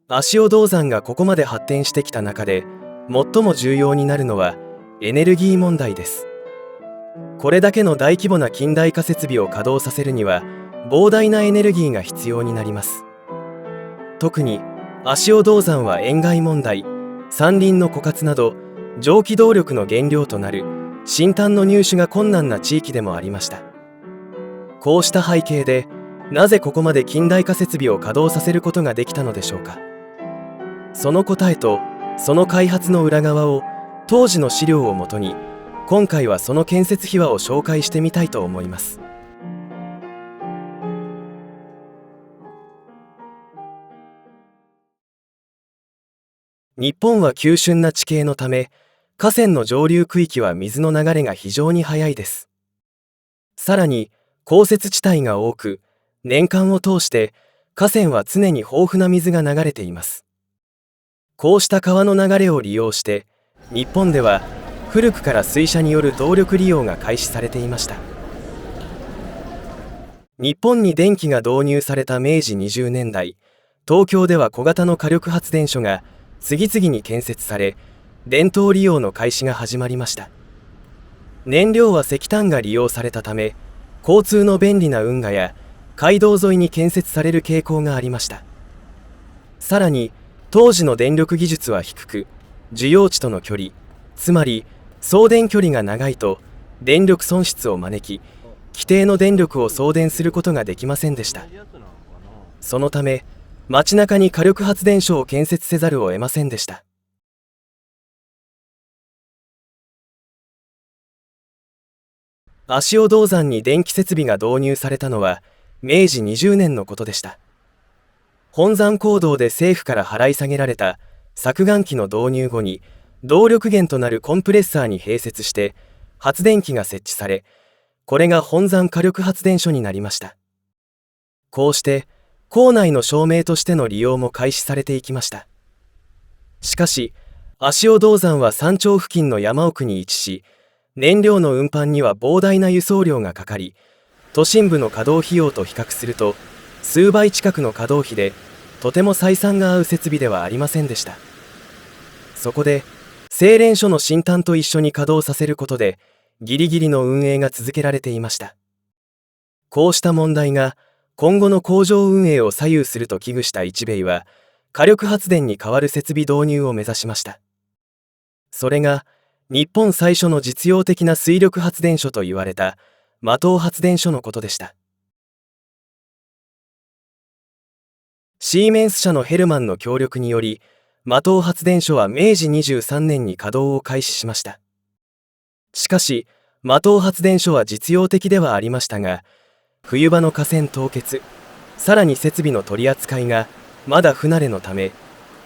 足尾銅山がここまで発展してきた中で最も重要になるのはエネルギー問題です。これだけの大規模な近代化設備を稼働させるには膨大なエネルギーが必要になります。特に足尾銅山は塩害問題、山林の枯渇など蒸気動力の原料となる深炭の入手が困難な地域でもありました。こうした背景でなぜここまで近代化設備を稼働させることができたのでしょうか。その答えとその開発の裏側を当時の資料をもとに今回はその建設秘話を紹介してみたいと思います。日本は急峻な地形のため河川の上流区域は水の流れが非常に速いです。さらに降雪地帯が多く年間を通して河川は常に豊富な水が流れています。こうした川の流れを利用して日本では古くから水車による動力利用が開始されていました。日本に電気が導入された明治20年代、東京では小型の火力発電所が次々に建設され電灯利用の開始が始まりました。燃料は石炭が利用されたため交通の便利な運河や街道沿いに建設される傾向がありました。さらに当時の電力技術は低く需要地との距離、つまり送電距離が長いと電力損失を招き規定の電力を送電することができませんでした。そのため街中に火力発電所を建設せざるを得ませんでした。足尾銅山に電気設備が導入されたのは明治20年のことでした。本山坑道で政府から払い下げられた削岩機の導入後に動力源となるコンプレッサーに併設して発電機が設置され、これが本山火力発電所になりました。こうして構内の照明としての利用も開始されていきました。しかし足尾銅山は山頂付近の山奥に位置し、燃料の運搬には膨大な輸送量がかかり、都心部の稼働費用と比較すると数倍近くの稼働費でとても採算が合う設備ではありませんでした。そこで精錬所の新炭と一緒に稼働させることでギリギリの運営が続けられていました。こうした問題が今後の工場運営を左右すると危惧した一米は火力発電に代わる設備導入を目指しました。それが日本最初の実用的な水力発電所と言われた間藤発電所のことでした。シーメンス社のヘルマンの協力により間藤発電所は明治23年に稼働を開始しました。しかし間藤発電所は実用的ではありましたが、冬場の河川凍結、さらに設備の取り扱いがまだ不慣れのため、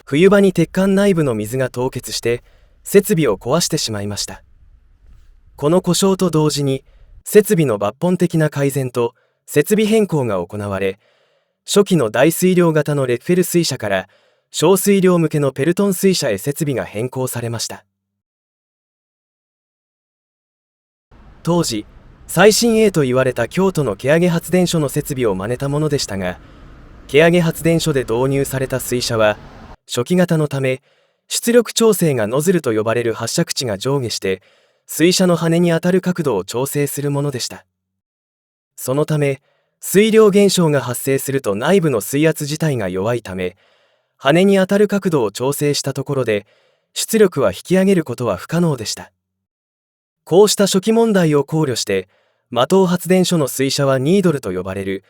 冬場に鉄管内部の水が凍結して設備を壊してしまいました。この故障と同時に設備の抜本的な改善と設備変更が行われ、初期の大水量型のレッフェル水車から小水量向けのペルトン水車へ設備が変更されました。当時最新鋭と言われた京都の蹴上発電所の設備を真似たものでしたが、蹴上発電所で導入された水車は初期型のため出力調整がノズルと呼ばれる発射口が上下して水車の羽に当たる角度を調整するものでした。そのため水量減少が発生すると内部の水圧自体が弱いため、羽に当たる角度を調整したところで出力は引き上げることは不可能でした。こうした初期問題を考慮して間藤発電所の水車はニードルと呼ばれる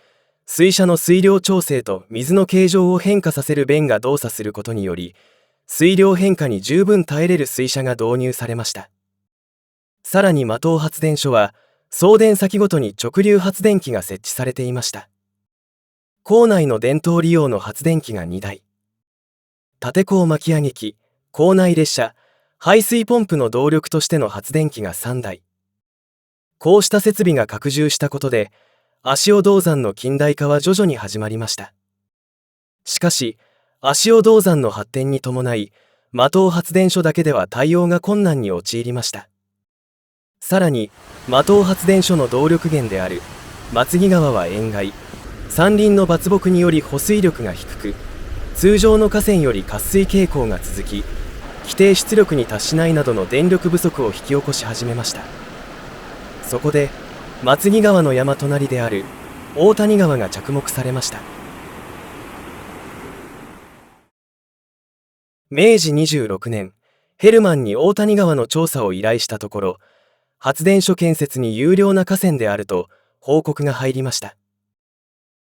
水車の水量調整と水の形状を変化させる弁が動作することにより水量変化に十分耐えれる水車が導入されました。さらに間藤発電所は送電先ごとに直流発電機が設置されていました。構内の電灯利用の発電機が2台、縦構巻き上げ機、構内列車、排水ポンプの動力としての発電機が3台。こうした設備が拡充したことで足尾銅山の近代化は徐々に始まりました。しかし足尾銅山の発展に伴い間藤発電所だけでは対応が困難に陥りました。さらに間藤発電所の動力源である松木川は塩害、山林の伐木により保水力が低く、通常の河川より渇水傾向が続き、規定出力に達しないなどの電力不足を引き起こし始めました。そこで松木川の山隣である大谷川が着目されました。明治26年、ヘルマンに大谷川の調査を依頼したところ、発電所建設に有料な河川であると報告が入りました。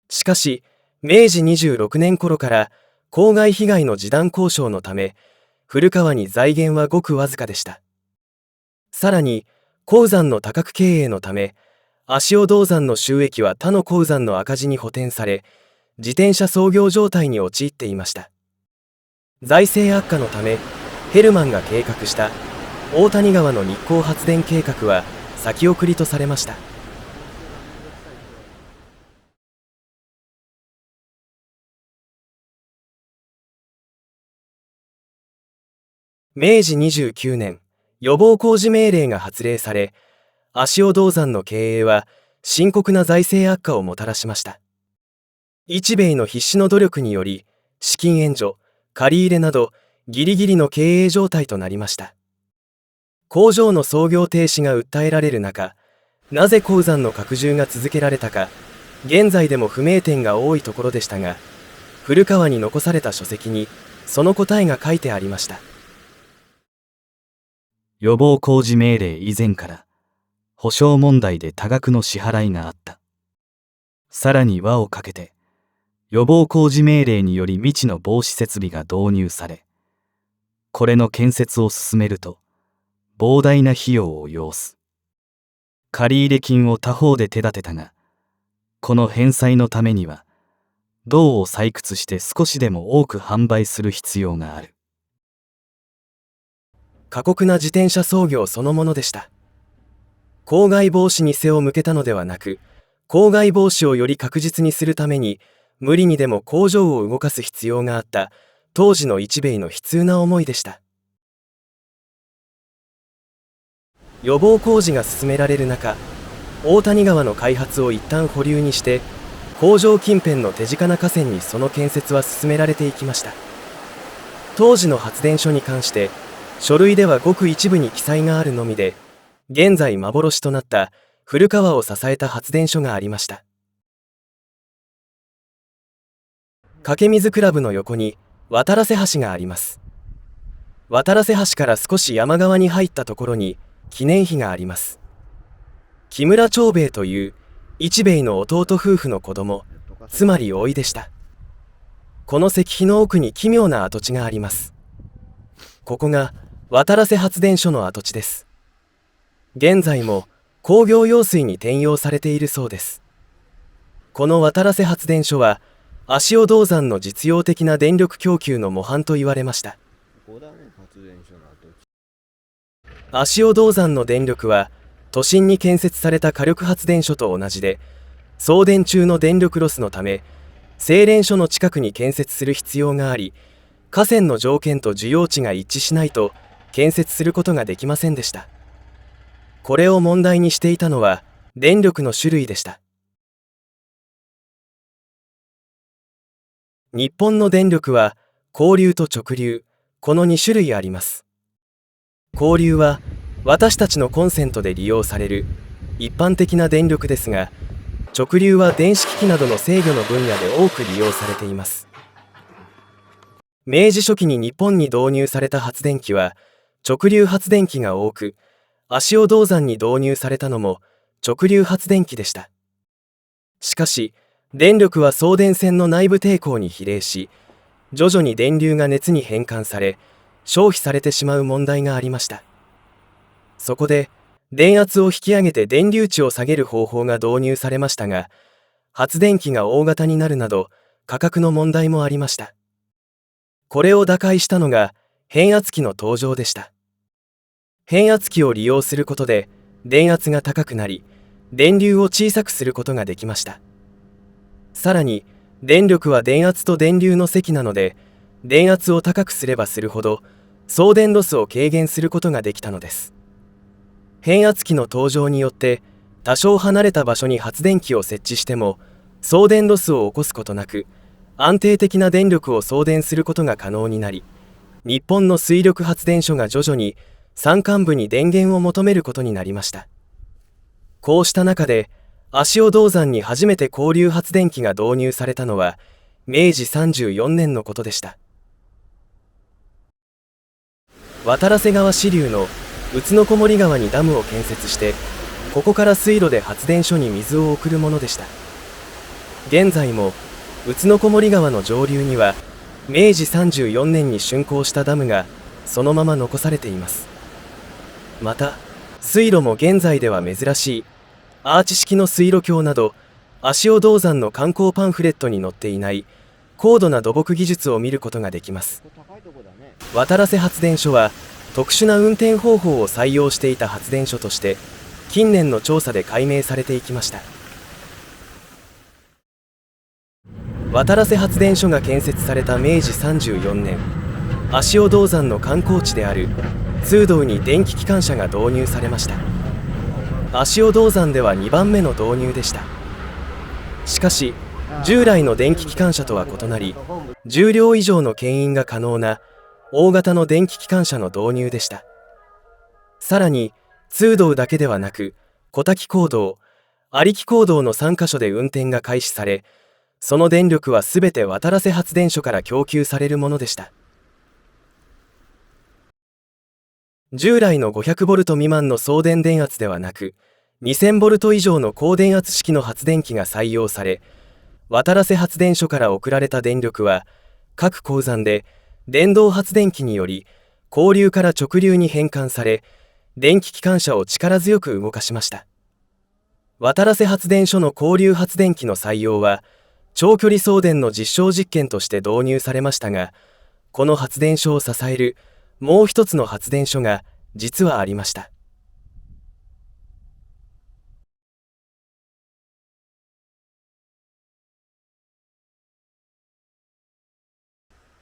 しかし、明治26年頃から公害被害の示談交渉のため、古川に財源はごくわずかでした。さらに、鉱山の多角経営のため、足尾銅山の収益は他の鉱山の赤字に補填され、自転車操業状態に陥っていました。財政悪化のため、ヘルマンが計画した大谷川の日光発電計画は先送りとされました。明治29年、予防工事命令が発令され、足尾銅山の経営は深刻な財政悪化をもたらしました。日米の必死の努力により、資金援助、借り入れなどギリギリの経営状態となりました。工場の操業停止が訴えられる中、なぜ鉱山の拡充が続けられたか、現在でも不明点が多いところでしたが、古川に残された書籍にその答えが書いてありました。予防工事命令以前から補償問題で多額の支払いがあった。さらに輪をかけて予防工事命令により未知の防止設備が導入され、これの建設を進めると膨大な費用を要す。借入金を他方で手立てたが、この返済のためには銅を採掘して少しでも多く販売する必要がある。過酷な自転車操業そのものでした。公害防止に背を向けたのではなく、公害防止をより確実にするために無理にでも工場を動かす必要があった当時の日米の悲痛な思いでした。予防工事が進められる中、大谷川の開発を一旦保留にして、工場近辺の手近な河川にその建設は進められていきました。当時の発電所に関して書類ではごく一部に記載があるのみで、現在幻となった古川を支えた発電所がありました。掛水クラブの横に渡良瀬橋があります。渡良瀬橋から少し山側に入ったところに記念碑があります。木村長兵衛という一兵衛の弟夫婦の子供、つまり甥でした。この石碑の奥に奇妙な跡地があります。ここが渡良瀬発電所の跡地です。現在も工業用水に転用されているそうです。この渡良瀬発電所は足尾銅山の実用的な電力供給の模範と言われました。足尾銅山の電力は都心に建設された火力発電所と同じで、送電中の電力ロスのため精錬所の近くに建設する必要があり、河川の条件と需要値が一致しないと建設することができませんでした。これを問題にしていたのは電力の種類でした。日本の電力は交流と直流、この2種類あります。交流は私たちのコンセントで利用される一般的な電力ですが、直流は電子機器などの制御の分野で多く利用されています。明治初期に日本に導入された発電機は直流発電機が多く、足尾銅山に導入されたのも直流発電機でした。しかし、電力は送電線の内部抵抗に比例し、徐々に電流が熱に変換され、消費されてしまう問題がありました。そこで、電圧を引き上げて電流値を下げる方法が導入されましたが、発電機が大型になるなど、価格の問題もありました。これを打開したのが、変圧器の登場でした。変圧器を利用することで、電圧が高くなり、電流を小さくすることができました。さらに、電力は電圧と電流の積なので、電圧を高くすればするほど、送電ロスを軽減することができたのです。変圧器の登場によって、多少離れた場所に発電機を設置しても、送電ロスを起こすことなく、安定的な電力を送電することが可能になり、日本の水力発電所が徐々に山間部に電源を求めることになりました。こうした中で、足尾銅山に初めて交流発電機が導入されたのは明治34年のことでした。渡良瀬川支流の宇都小森川にダムを建設して、ここから水路で発電所に水を送るものでした。現在も宇都小森川の上流には明治34年に竣工したダムがそのまま残されています。また水路も現在では珍しいアーチ式の水路橋など、足尾銅山の観光パンフレットに載っていない高度な土木技術を見ることができます。渡良瀬発電所は特殊な運転方法を採用していた発電所として近年の調査で解明されていきました。渡良瀬発電所が建設された明治34年、足尾銅山の観光地である通道に電気機関車が導入されました。足尾銅山では2番目の導入でした。しかし従来の電気機関車とは異なり、重量以上の牽引が可能な大型の電気機関車の導入でした。さらに通道だけではなく、小滝坑道、有木坑道の3カ所で運転が開始され、その電力はすべて渡良瀬発電所から供給されるものでした。従来の500ボルト未満の送電電圧ではなく、2000ボルト以上の高電圧式の発電機が採用され、渡良瀬発電所から送られた電力は各鉱山で電動発電機により交流から直流に変換され、電気機関車を力強く動かしました。渡良瀬発電所の交流発電機の採用は長距離送電の実証実験として導入されましたが、この発電所を支えるもう一つの発電所が実はありました。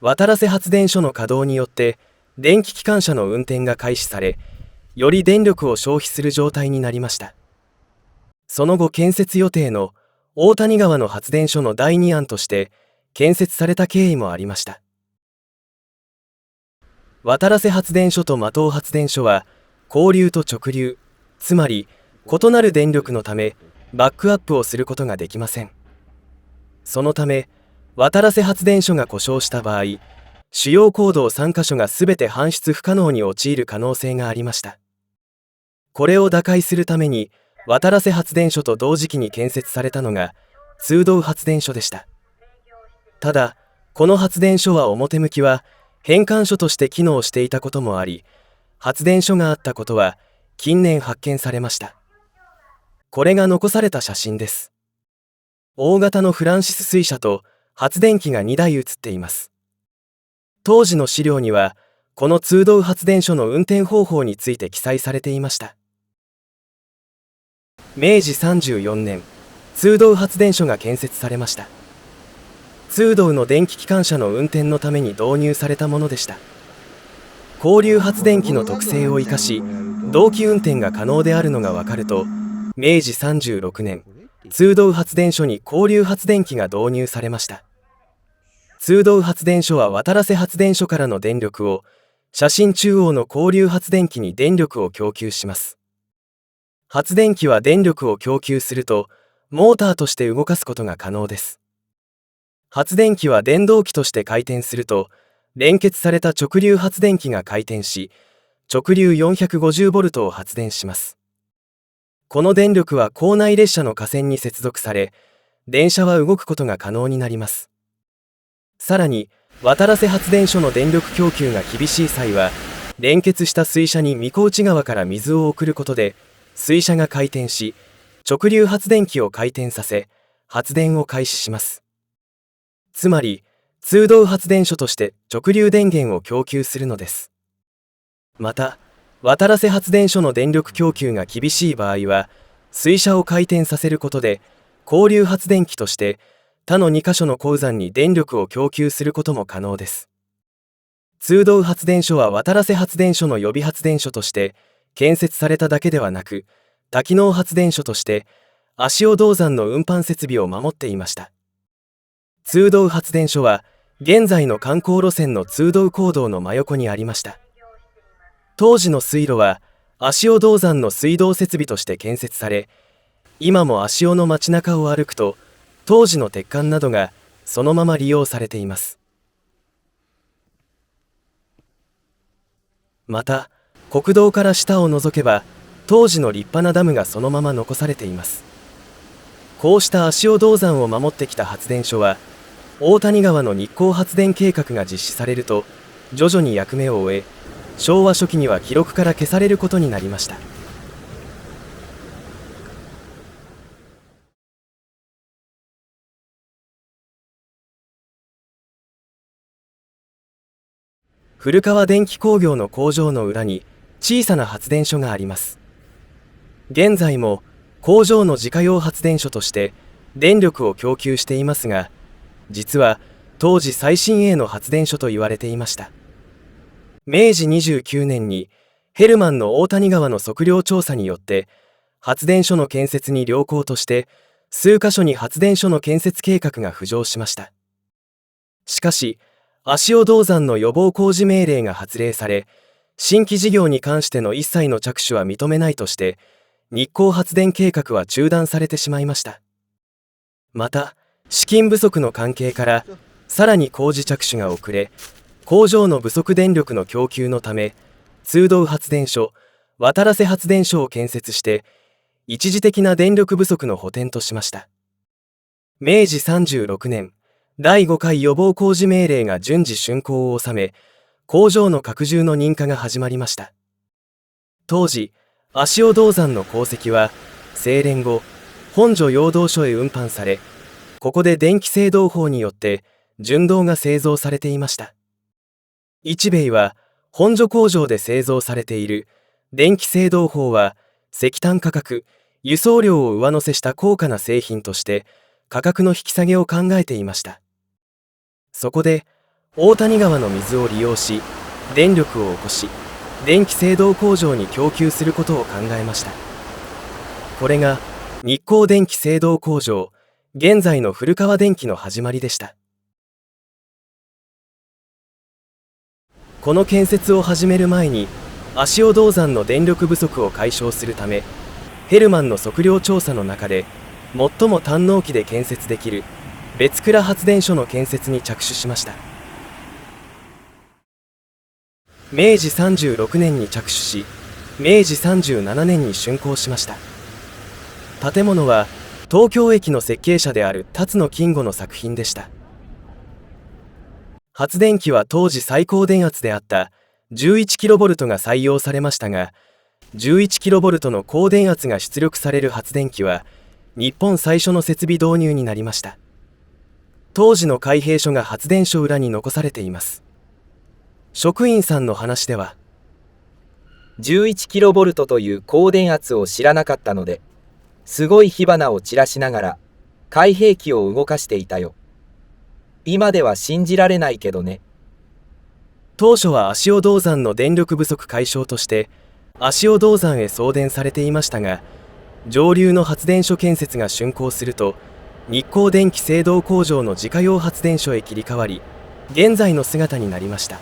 渡良瀬発電所の稼働によって電気機関車の運転が開始され、より電力を消費する状態になりました。その後建設予定の大谷川の発電所の第2案として建設された経緯もありました。渡良瀬発電所と間藤発電所は交流と直流、つまり異なる電力のためバックアップをすることができません。そのため渡良瀬発電所が故障した場合、主要坑道3カ所がすべて搬出不可能に陥る可能性がありました。これを打開するために渡良瀬発電所と同時期に建設されたのが通道発電所でした。ただこの発電所は表向きは変換所として機能していたこともあり、発電所があったことは近年発見されました。これが残された写真です。大型のフランシス水車と発電機が2台写っています。当時の資料にはこの通道発電所の運転方法について記載されていました。明治34年、通道発電所が建設されました。通道の電気機関車の運転のために導入されたものでした。交流発電機の特性を生かし、同期運転が可能であるのが分かると、明治36年、通道発電所に交流発電機が導入されました。通道発電所は渡良瀬発電所からの電力を写真中央の交流発電機に電力を供給します。発電機は電力を供給するとモーターとして動かすことが可能です。発電機は電動機として回転すると、連結された直流発電機が回転し、直流 450V を発電します。この電力は構内列車の架線に接続され、電車は動くことが可能になります。さらに、渡良瀬発電所の電力供給が厳しい際は、連結した水車に三河内川から水を送ることで、水車が回転し、直流発電機を回転させ、発電を開始します。つまり、通道発電所として直流電源を供給するのです。また、渡良瀬発電所の電力供給が厳しい場合は、水車を回転させることで、交流発電機として他の2カ所の鉱山に電力を供給することも可能です。通道発電所は渡良瀬発電所の予備発電所として建設されただけではなく、多機能発電所として足尾銅山の運搬設備を守っていました。通洞発電所は現在の観光路線の通洞坑道の真横にありました。当時の水路は足尾銅山の水道設備として建設され、今も足尾の街中を歩くと当時の鉄管などがそのまま利用されています。また国道から下を覗けば当時の立派なダムがそのまま残されています。こうした足尾銅山を守ってきた発電所は大谷川の日光発電計画が実施されると徐々に役目を終え、昭和初期には記録から消されることになりました。古川電気工業の工場の裏に小さな発電所があります。現在も工場の自家用発電所として電力を供給していますが、実は当時最新鋭の発電所と言われていました。明治29年にヘルマンの大谷川の測量調査によって発電所の建設に良好として数カ所に発電所の建設計画が浮上しました。しかし足尾銅山の予防工事命令が発令され、新規事業に関しての一切の着手は認めないとして日光発電計画は中断されてしまいました。また資金不足の関係からさらに工事着手が遅れ、工場の不足電力の供給のため通洞発電所、渡良瀬発電所を建設して一時的な電力不足の補填としました。明治36年第5回予防工事命令が順次竣工を収め、工場の拡充の認可が始まりました。当時足尾銅山の鉱石は製錬後本所養銅所へ運搬され、ここで電気製銅法によって純銅が製造されていました。一兵衛は本所工場で製造されている電気製銅法は石炭価格、輸送料を上乗せした高価な製品として価格の引き下げを考えていました。そこで大谷川の水を利用し電力を起こし電気製銅工場に供給することを考えました。これが日光電気製銅工場、現在の古川電機の始まりでした。この建設を始める前に足尾銅山の電力不足を解消するため、ヘルマンの測量調査の中で最も短納期で建設できる別倉発電所の建設に着手しました。明治36年に着手し、明治37年に竣工しました。建物は東京駅の設計者である辰野金吾の作品でした。発電機は当時最高電圧であった 11kV が採用されましたが、11kV の高電圧が出力される発電機は日本最初の設備導入になりました。当時の開閉書が発電所裏に残されています。職員さんの話では、 11kV という高電圧を知らなかったので、すごい火花を散らしながら開閉器を動かしていたよ。今では信じられないけどね。当初は足尾銅山の電力不足解消として足尾銅山へ送電されていましたが、上流の発電所建設が竣工すると日光電気製銅工場の自家用発電所へ切り替わり、現在の姿になりました。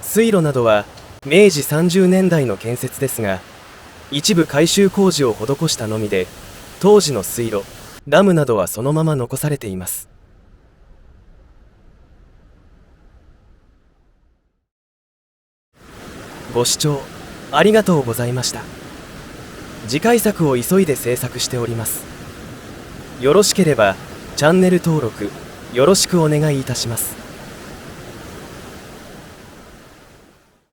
水路などは明治30年代の建設ですが、一部改修工事を施したのみで、当時の水路、ダムなどはそのまま残されています。ご視聴ありがとうございました。次回作を急いで制作しております。よろしければチャンネル登録よろしくお願いいたします。